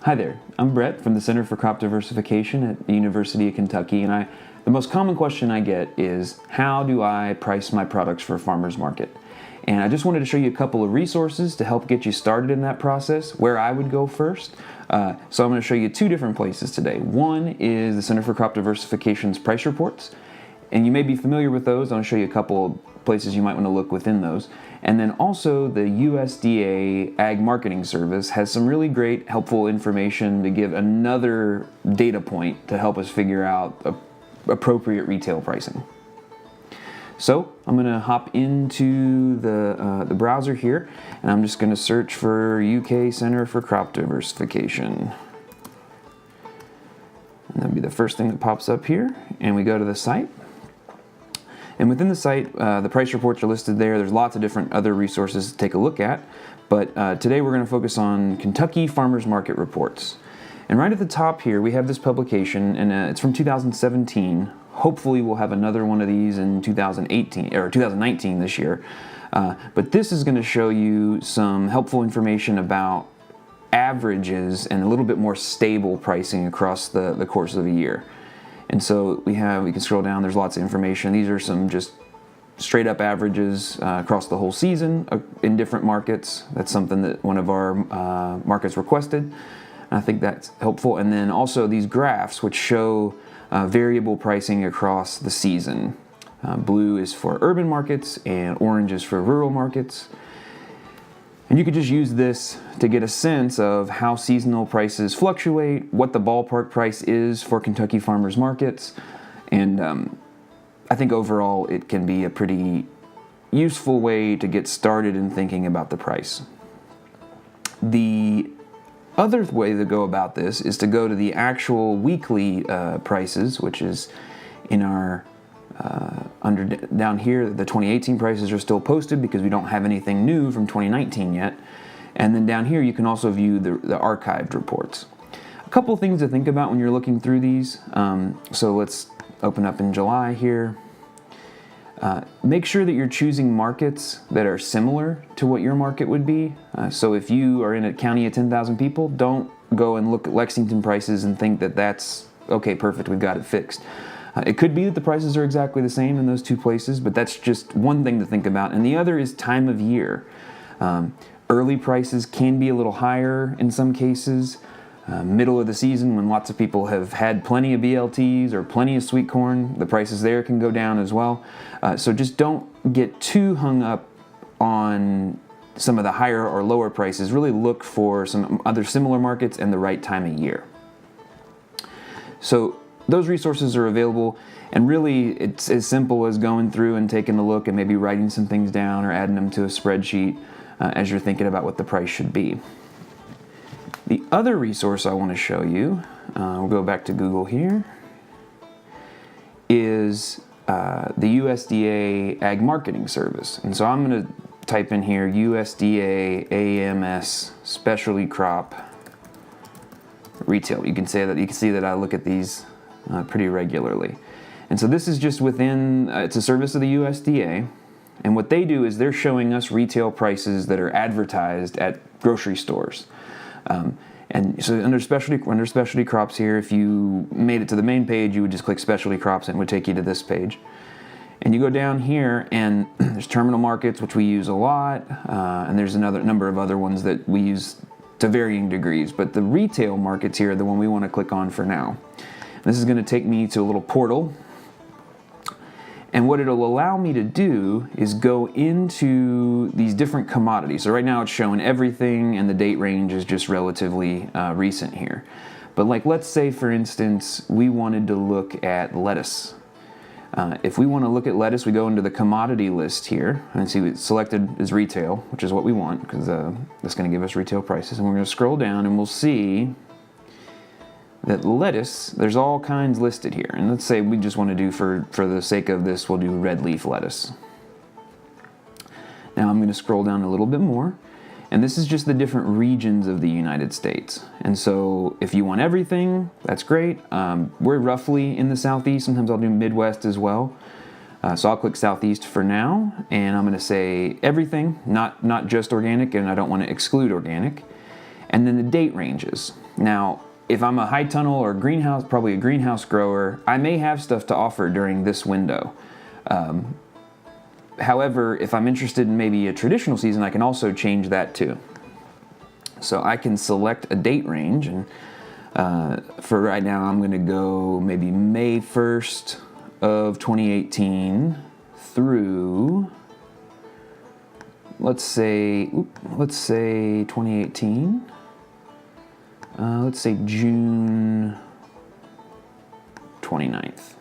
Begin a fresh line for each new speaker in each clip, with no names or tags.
Hi there, I'm Brett from the Center for Crop Diversification at the University of Kentucky, and the most common question I get is, how do I price my products for a farmer's market? And I just wanted to show you a couple of resources to help get you started in that process, where I would go first. So I'm going to show you two different places today. One is the Center for Crop Diversification's price reports, and you may be familiar with those. I'm going to show you a couple of places you might want to look within those. And then also the USDA Ag Marketing Service has some really great helpful information to give another data point to help us figure out appropriate retail pricing. So I'm going to hop into the browser here, and I'm just going to search for UK Center for Crop Diversification. And that'll be the first thing that pops up here, and we go to the site. And within the site, the price reports are listed there. There's lots of different other resources to take a look at, but today we're going to focus on Kentucky Farmers Market Reports. And right at the top here, we have this publication, and it's from 2017. Hopefully we'll have another one of these in 2018 or 2019 this year. But this is going to show you some helpful information about averages and a little bit more stable pricing across the course of a year. And so we can scroll down, there's lots of information. These are some just straight up averages across the whole season in different markets. That's something that one of our markets requested. I think that's helpful. And then also these graphs, which show variable pricing across the season. Blue is for urban markets and orange is for rural markets. And you could just use this to get a sense of how seasonal prices fluctuate, what the ballpark price is for Kentucky farmers markets, and I think overall it can be a pretty useful way to get started in thinking about the price. The other way to go about this is to go to the actual weekly prices, which is in our down here. The 2018 prices are still posted because we don't have anything new from 2019 yet. And then down here you can also view the archived reports. A couple things to think about when you're looking through these. So let's open up in July here. Make sure that you're choosing markets that are similar to what your market would be. So if you are in a county of 10,000 people, don't go and look at Lexington prices and think that that's okay, perfect, we've got it fixed. It could be that the prices are exactly the same in those two places, but that's just one thing to think about. And the other is time of year. Early prices can be a little higher in some cases. Middle of the season, when lots of people have had plenty of BLTs or plenty of sweet corn, the prices there can go down as well. So just don't get too hung up on some of the higher or lower prices. Really look for some other similar markets and the right time of year. So those resources are available, and really it's as simple as going through and taking a look and maybe writing some things down or adding them to a spreadsheet as you're thinking about what the price should be. The other resource I want to show you, we'll go back to Google here, is the USDA Ag Marketing Service. And so I'm going to type in here USDA AMS Specialty Crop Retail. You can see that I look at these pretty regularly. And so this is just within, it's a service of the USDA, and what they do is they're showing us retail prices that are advertised at grocery stores. And so under specialty crops here, if you made it to the main page, you would just click specialty crops and it would take you to this page. And you go down here and there's terminal markets, which we use a lot, and there's another number of other ones that we use to varying degrees, but the retail markets here are the one we want to click on for now. This is going to take me to a little portal, and what it'll allow me to do is go into these different commodities. So right now it's showing everything, and the date range is just relatively recent here. But like, let's say for instance we wanted to look at lettuce. If we want to look at lettuce, we go into the commodity list here and see it's selected as retail, which is what we want because that's going to give us retail prices. And we're going to scroll down and we'll see that lettuce, there's all kinds listed here. And let's say we just want to do, for the sake of this, we'll do red leaf lettuce. Now I'm going to scroll down a little bit more, and this is just the different regions of the United States. And so if you want everything, that's great. We're roughly in the Southeast. Sometimes I'll do Midwest as well. So I'll click Southeast for now, and I'm going to say everything, not just organic, and I don't want to exclude organic. And then the date ranges. Now, if I'm a high tunnel or greenhouse, probably a greenhouse grower, I may have stuff to offer during this window. However, if I'm interested in maybe a traditional season, I can also change that too. So I can select a date range, and for right now, I'm going to go maybe May 1st of 2018 through, let's say 2018. Let's say June 29th.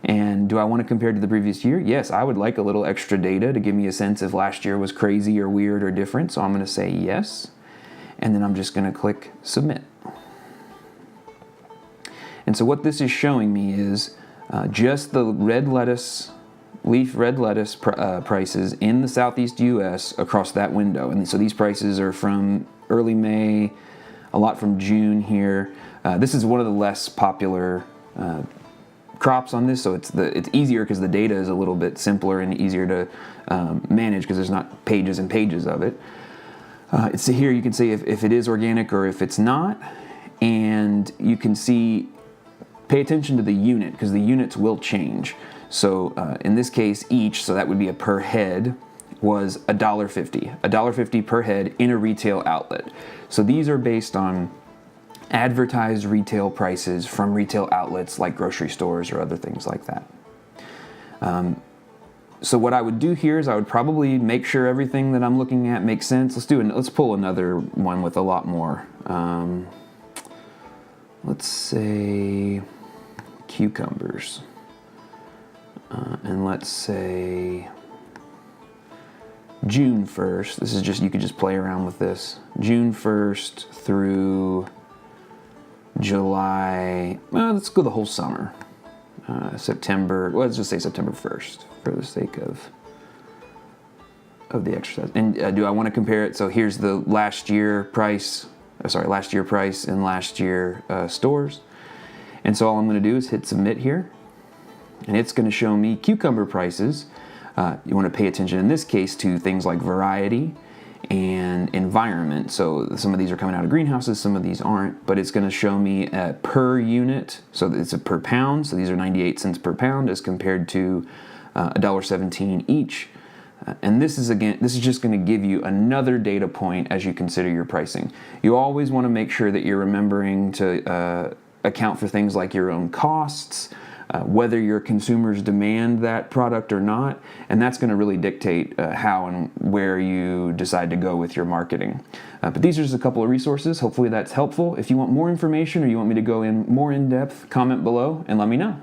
And do I want to compare to the previous year? Yes, I would like a little extra data to give me a sense if last year was crazy or weird or different. So I'm going to say yes. And then I'm just going to click submit. And so what this is showing me is just the red lettuce, leaf red lettuce prices in the Southeast US across that window. And so these prices are from early May, a lot from June here. This is one of the less popular crops on this, so it's easier because the data is a little bit simpler and easier to manage because there's not pages and pages of it. So here you can see if it is organic or if it's not, and you can see, pay attention to the unit because the units will change. So in this case, each, so that would be a per head, was $1.50 per head in a retail outlet. So these are based on advertised retail prices from retail outlets like grocery stores or other things like that. So what I would do here is I would probably make sure everything that I'm looking at makes sense. Let's pull another one with a lot more. Let's say cucumbers, and let's say June 1st. This is just, you could just play around with this. June 1st through July, well, let's go the whole summer. September, well, let's just say September 1st for the sake of the exercise. And do I want to compare it? So here's the last year price in last year stores. And so all I'm going to do is hit submit here. And it's going to show me cucumber prices. You want to pay attention in this case to things like variety and environment. So some of these are coming out of greenhouses, some of these aren't, but it's going to show me per unit. So it's a per pound. So these are 98 cents per pound as compared to $1.17 each. And this is just going to give you another data point as you consider your pricing. You always want to make sure that you're remembering to account for things like your own costs, whether your consumers demand that product or not, and that's going to really dictate how and where you decide to go with your marketing. But these are just a couple of resources. Hopefully that's helpful. If you want more information or you want me to go in more in depth, comment below and let me know.